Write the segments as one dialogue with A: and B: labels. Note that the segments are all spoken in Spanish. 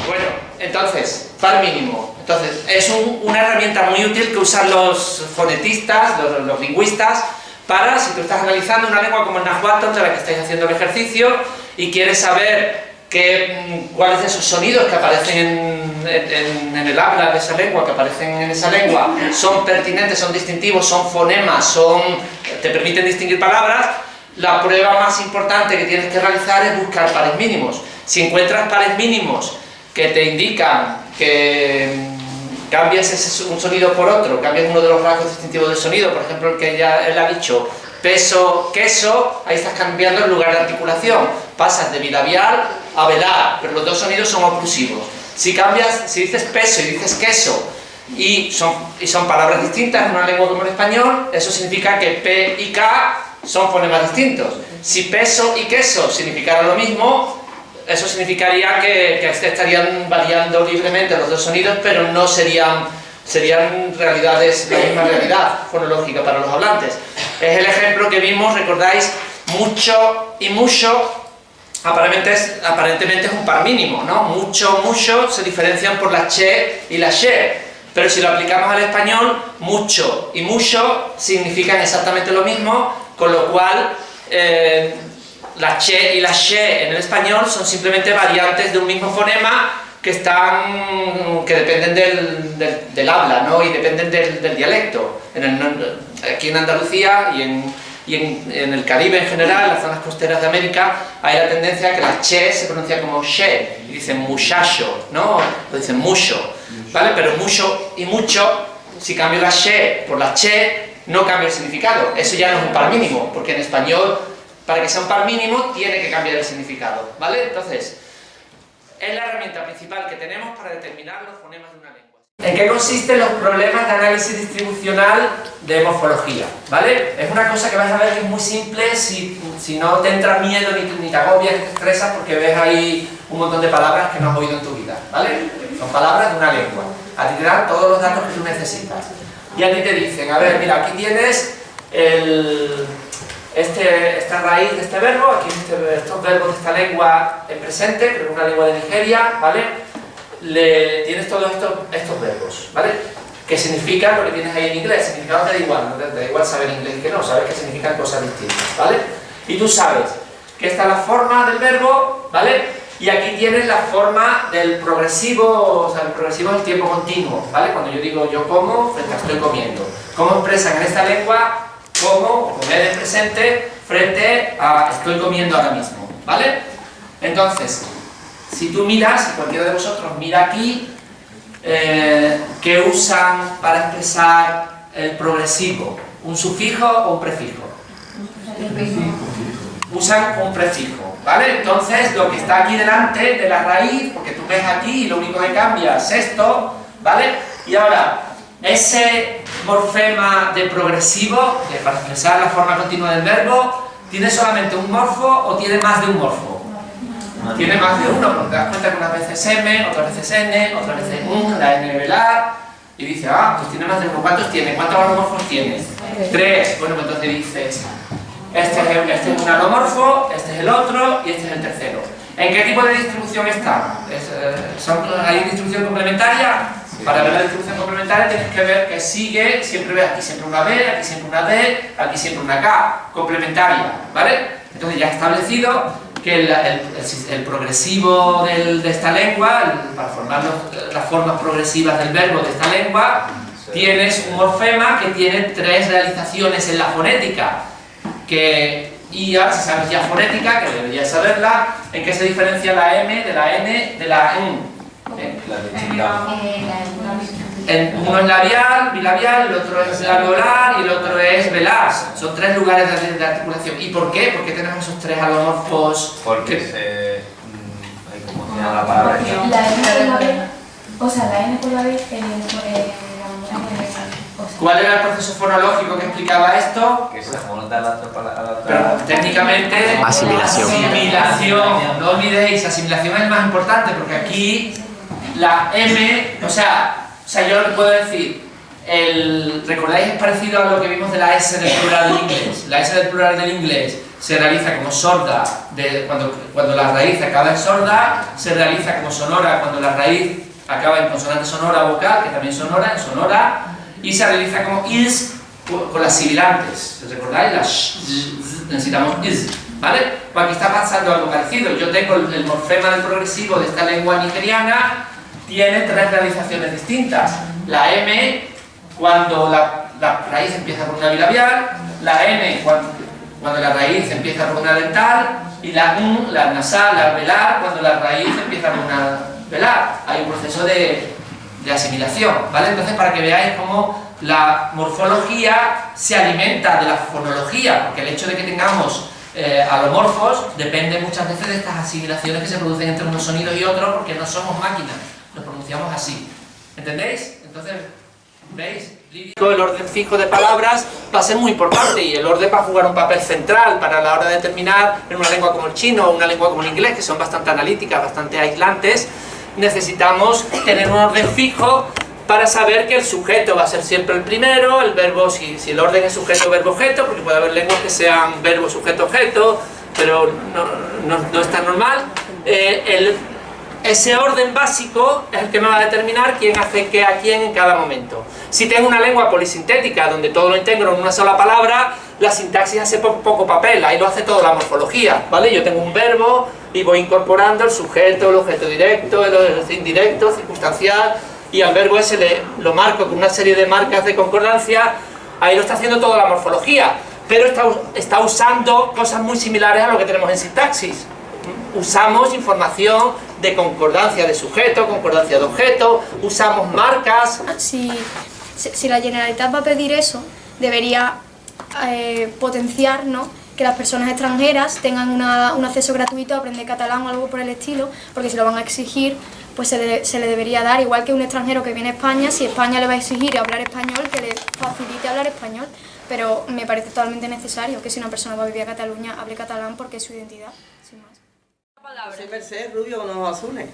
A: Bueno, entonces, par mínimo. Entonces, es una herramienta muy útil que usan los fonetistas, los lingüistas, para, si tú estás analizando una lengua como el náhuatl, de la que estáis haciendo el ejercicio, y quieres saber cuáles de esos sonidos que aparecen en el habla de esa lengua, que aparecen en esa lengua, son pertinentes, son distintivos, son fonemas, te permiten distinguir palabras. La prueba más importante que tienes que realizar es buscar pares mínimos. Si encuentras pares mínimos que te indican que cambias un sonido por otro, cambias uno de los rasgos distintivos del sonido, por ejemplo el que él ha dicho peso, queso, ahí estás cambiando el lugar de articulación, pasas de bilabial a velar, pero los dos sonidos son oclusivos. Si dices peso y dices queso y son palabras distintas en una lengua como el español, eso significa que P y K son fonemas distintos. Si peso y queso significaran lo mismo, eso significaría que estarían variando libremente los dos sonidos, pero no serían realidades, la misma realidad fonológica para los hablantes. Es el ejemplo que vimos, recordáis, mucho y mucho, aparentemente es un par mínimo, ¿no? Mucho, mucho se diferencian por la che y la she, pero si lo aplicamos al español, mucho y mucho significan exactamente lo mismo, con lo cual la che y la she en el español son simplemente variantes de un mismo fonema que dependen del habla, ¿no? Y dependen del dialecto. Aquí en Andalucía y en el Caribe en general, en las zonas costeras de América, hay la tendencia a que la che se pronuncia como she, y dicen muchacho, ¿no? O dicen mucho, ¿vale? Pero mucho y mucho, si cambio la she por la che, no cambia el significado. Eso ya no es un par mínimo, porque en español, para que sea un par mínimo, tiene que cambiar el significado, ¿vale? Entonces, es la herramienta principal que tenemos para determinar los fonemas de una lengua. ¿En qué consisten los problemas de análisis distribucional de morfología? ¿Vale? Es una cosa que vais a ver que es muy simple si no te entra miedo ni te agobias ni te estresas porque ves ahí un montón de palabras que no has oído en tu vida, ¿vale? Son palabras de una lengua. A ti te dan todos los datos que tú necesitas. Y a ti te dicen, a ver, mira, aquí tienes esta raíz de este verbo, aquí estos verbos de esta lengua en presente, creo que es una lengua de Nigeria, ¿vale? Tienes todos estos verbos, ¿vale? ¿Qué significan lo que tienes ahí en inglés? Significado te da igual, no te da igual saber inglés que no, sabes que significan cosas distintas, ¿vale? Y tú sabes que esta es la forma del verbo, ¿vale? Y aquí tienes la forma del progresivo, o sea, el progresivo es el tiempo continuo, ¿vale? Cuando yo digo yo como, frente a estoy comiendo. ¿Cómo expresan en esta lengua como o comer en presente frente a estoy comiendo ahora mismo, ¿vale? Entonces, si tú miras, si cualquiera de vosotros mira aquí, ¿qué usan para expresar el progresivo? ¿Un sufijo o un prefijo? Usan un prefijo, ¿vale? Entonces, lo que está aquí delante de la raíz, porque tú ves aquí y lo único que cambia es esto, ¿vale? Y ahora, ese morfema de progresivo, que para expresar la forma continua del verbo, ¿tiene solamente un morfo o tiene más de un morfo? Tiene más de uno, porque te das cuenta que unas veces M, otras veces N, otras veces la N velar, y dice, pues tiene más de uno. ¿Cuántos tiene? ¿Cuántos alomorfos tiene? 3. Bueno, pues entonces dices, este es un alomorfo, este es el otro y este es el tercero. ¿En qué tipo de distribución está? ¿Hay distribución complementaria? Para ver la distribución complementaria tienes que ver que siempre ves aquí siempre una B, aquí siempre una D, aquí siempre una K, complementaria, ¿vale? Entonces ya he establecido que el progresivo de esta lengua, para formar las formas progresivas del verbo de esta lengua, tienes un morfema que tiene 3 realizaciones en la fonética, y ahora si sabes ya fonética, que deberías saberla, en qué se diferencia la M de la N de la N. Uno es labial, bilabial, el otro es alveolar y el otro es velar. Son 3 lugares de articulación. ¿Y por qué? ¿Por qué tenemos esos 3 alomorfos?
B: Porque ¿cómo se llama la palabra?
C: La N con la B, o sea, la N con la B,
A: ¿Cuál era el proceso fonológico que explicaba esto?
B: Que se monta a la otra.
A: Pero técnicamente, asimilación. No olvidéis, asimilación es el más importante porque aquí la M, o sea yo puedo decir, ¿recordáis? Es parecido a lo que vimos de la S del plural del inglés. La S del plural del inglés se realiza como sorda cuando la raíz acaba en sorda, se realiza como sonora cuando la raíz acaba en consonante sonora vocal, que también sonora, en sonora, y se realiza como is con las sibilantes. ¿Recordáis? La sh, z, necesitamos is, ¿vale? Pues aquí está pasando algo parecido. Yo tengo el morfema del progresivo de esta lengua nigeriana, tiene 3 realizaciones distintas. La M cuando la raíz empieza por una bilabial, la N cuando la raíz empieza por una dental, y la U, la nasal, la velar, cuando la raíz empieza por una velar. Hay un proceso de asimilación, ¿vale? Entonces, para que veáis cómo la morfología se alimenta de la fonología, porque el hecho de que tengamos alomorfos depende muchas veces de estas asimilaciones que se producen entre unos sonidos y otros, porque no somos máquinas, los pronunciamos así. ¿Entendéis? Entonces, ¿veis? El orden fijo de palabras va a ser muy importante, y el orden va a jugar un papel central para la hora de determinar en una lengua como el chino o una lengua como el inglés, que son bastante analíticas, bastante aislantes. Necesitamos tener un orden fijo para saber que el sujeto va a ser siempre el primero, el verbo, si el orden es sujeto, verbo, objeto, porque puede haber lenguas que sean verbo, sujeto, objeto, pero no es tan normal. Ese orden básico es el que me va a determinar quién hace qué a quién en cada momento. Si tengo una lengua polisintética donde todo lo integro en una sola palabra, la sintaxis hace poco papel, ahí lo hace toda la morfología, ¿vale? Yo tengo un verbo y voy incorporando el sujeto, el objeto directo, el indirecto, circunstancial, y al verbo ese lo marco con una serie de marcas de concordancia. Ahí lo está haciendo toda la morfología, pero está usando cosas muy similares a lo que tenemos en sintaxis. Usamos información de concordancia de sujeto, concordancia de objeto, usamos marcas.
D: Si la Generalitat va a pedir eso, debería potenciar, ¿no?, que las personas extranjeras tengan un acceso gratuito a aprender catalán o algo por el estilo, porque si lo van a exigir, pues se le debería dar, igual que un extranjero que viene a España, si España le va a exigir hablar español, que le facilite hablar español. Pero me parece totalmente necesario que si una persona va a vivir a Cataluña, hable catalán porque es su identidad, sin más.
E: Soy Mercedes Rubio con ojos azules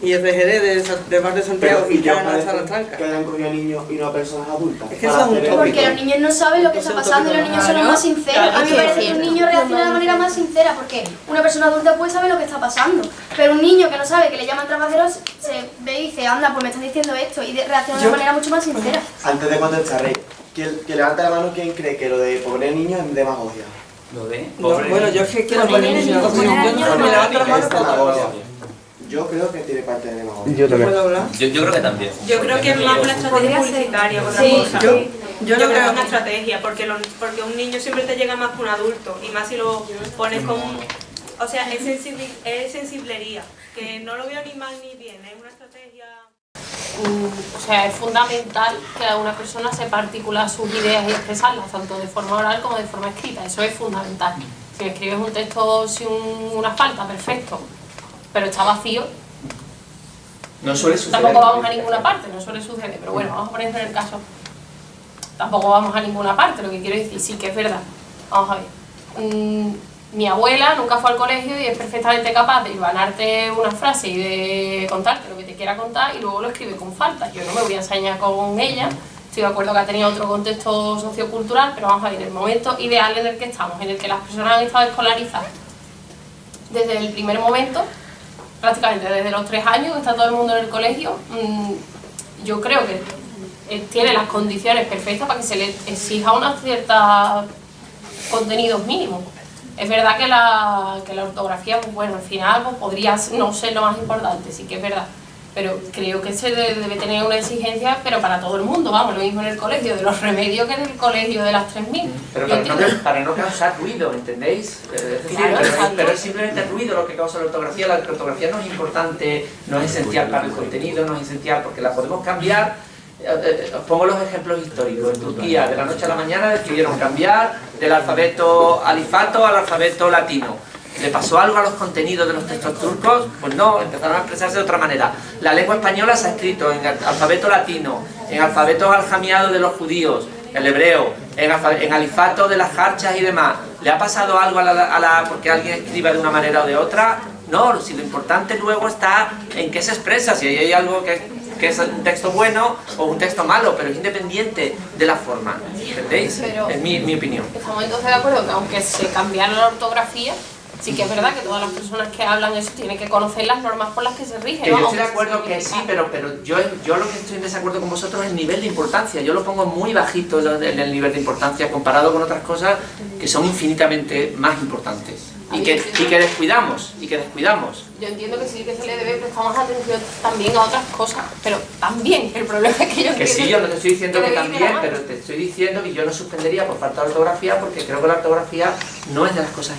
E: y RGD del barrio de Santiago y ya no está la tranca.
F: Que hayan cogido a niños y no a personas adultas.
E: Es que eso es un tópico.
D: Porque los niños no saben lo que está pasando y los niños son los más sinceros. A mí me parece que un niño reacciona de la manera más sincera, porque una persona adulta puede saber lo que está pasando, pero un niño que no sabe, que le llaman trapaceros, se ve y dice, anda, pues me están diciendo esto, y reacciona de una manera mucho más sincera.
F: Antes de contestar, Rey, que levante la mano quien cree que lo de poner niños es demagogia.
B: Lo de
E: Bueno, yo es que quiero poner niños.
F: Yo creo que tiene parte de demagogia.
E: Yo también. ¿Puedo hablar?
B: Yo creo que también.
G: Yo creo que es más una estrategia publicitaria que otra cosa. Yo creo que es una estrategia, porque un niño siempre te llega más que un adulto, y más si lo pones con... O sea, es sensiblería, que no lo veo ni mal ni bien, es una estrategia...
H: O sea, es fundamental que una persona sepa articular sus ideas y expresarlas, tanto de forma oral como de forma escrita. Eso es fundamental. Si escribes un texto sin una falta, perfecto, pero está vacío,
A: No suele suceder.
H: tampoco vamos a ninguna parte, no suele suceder. Pero bueno, vamos a poner en el caso, tampoco vamos a ninguna parte. Lo que quiero decir, sí que es verdad. Vamos a ver. Mi abuela nunca fue al colegio y es perfectamente capaz de hilvanarte una frase y de contarte lo que te quiera contar, y luego lo escribe con falta. Yo no me voy a ensañar con ella, estoy de acuerdo que ha tenido otro contexto sociocultural, pero vamos a ver, el momento ideal en el que estamos, en el que las personas han estado escolarizadas desde el primer momento, prácticamente desde los 3 años, que está todo el mundo en el colegio, yo creo que tiene las condiciones perfectas para que se le exija una cierta contenidos mínimos. Es verdad que la ortografía, pues bueno, al final pues, podría no ser lo más importante, sí que es verdad, pero creo que se debe tener una exigencia, pero para todo el mundo, vamos, lo mismo en el colegio, de los remedios que en el colegio de las 3000.
A: Pero para no causar ruido, ¿entendéis? Pero es simplemente ruido lo que causa la ortografía. La ortografía no es importante, no es esencial para el contenido, no es esencial porque la podemos cambiar. Os pongo los ejemplos históricos. En Turquía, de la noche a la mañana decidieron cambiar del alfabeto alifato al alfabeto latino. ¿Le pasó algo a los contenidos de los textos turcos? Pues no, empezaron a expresarse de otra manera. La lengua española se ha escrito en alfabeto latino, en alfabeto aljamiado de los judíos, el hebreo, en alifato de las jarchas y demás. ¿Le ha pasado algo porque alguien escriba de una manera o de otra? No, si lo importante luego está en qué se expresa, si hay algo que es un texto bueno o un texto malo, pero es independiente de la forma, ¿entendéis?
H: Pero
A: es mi opinión.
H: estamos entonces de acuerdo que aunque se cambiara la ortografía, sí que es verdad que todas las personas que hablan eso tienen que conocer las normas por las que se rigen.
A: Que
H: ¿no?
A: yo estoy de
H: Aunque
A: acuerdo que sí, pero yo lo que estoy en desacuerdo con vosotros es el nivel de importancia. Yo lo pongo muy bajito en el nivel de importancia comparado con otras cosas que son infinitamente más importantes y que descuidamos.
H: Yo entiendo que sí que se le debe prestar más atención también a otras cosas, pero también el problema es que yo
A: Que sí, yo no te estoy diciendo que
H: debe ir de la
A: también,
H: mano.
A: pero te estoy diciendo que yo no suspendería por falta de ortografía porque creo que la ortografía no es de las cosas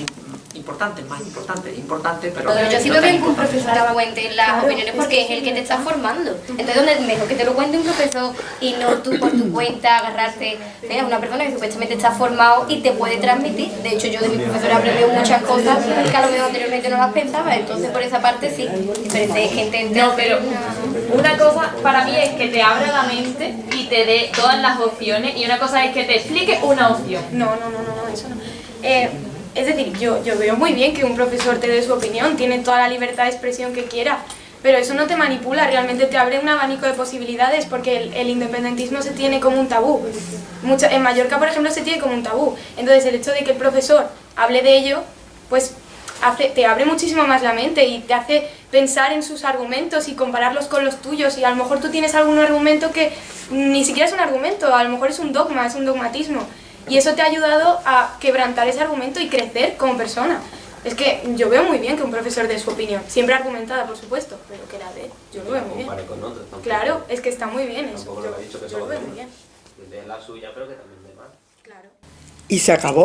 A: importantes, más importante, pero...
I: Pero yo sí veo bien que un profesor te cuente las opiniones porque es el que te está formando. Entonces, donde mejor que te lo cuente un profesor y no tú por tu cuenta agarrarte a una persona que supuestamente está formado y te puede transmitir. De hecho, yo de mi profesor he aprendido muchas cosas que a lo mejor anteriormente no las pensaba. Entonces, por esa parte sí, diferente gente
J: No, pero una cosa para mí es que te abra la mente y te dé todas las opciones y una cosa es que te explique una opción.
K: No, eso no. Es decir, yo veo muy bien que un profesor te dé su opinión, tiene toda la libertad de expresión que quiera, pero eso no te manipula, realmente te abre un abanico de posibilidades porque el independentismo se tiene como un tabú. En Mallorca, por ejemplo, se tiene como un tabú. Entonces, el hecho de que el profesor hable de ello, pues te abre muchísimo más la mente y te hace pensar en sus argumentos y compararlos con los tuyos. Y a lo mejor tú tienes algún argumento que ni siquiera es un argumento, a lo mejor es un dogma, es un dogmatismo. Y eso te ha ayudado a quebrantar ese argumento y crecer como persona. Es que yo veo muy bien que un profesor dé su opinión, siempre argumentada, por supuesto, pero que la dé, yo lo veo muy bien. Claro, es que está muy bien eso, yo lo veo muy bien.
B: De la suya, pero que también de más.
K: Claro.
E: Y se acabó.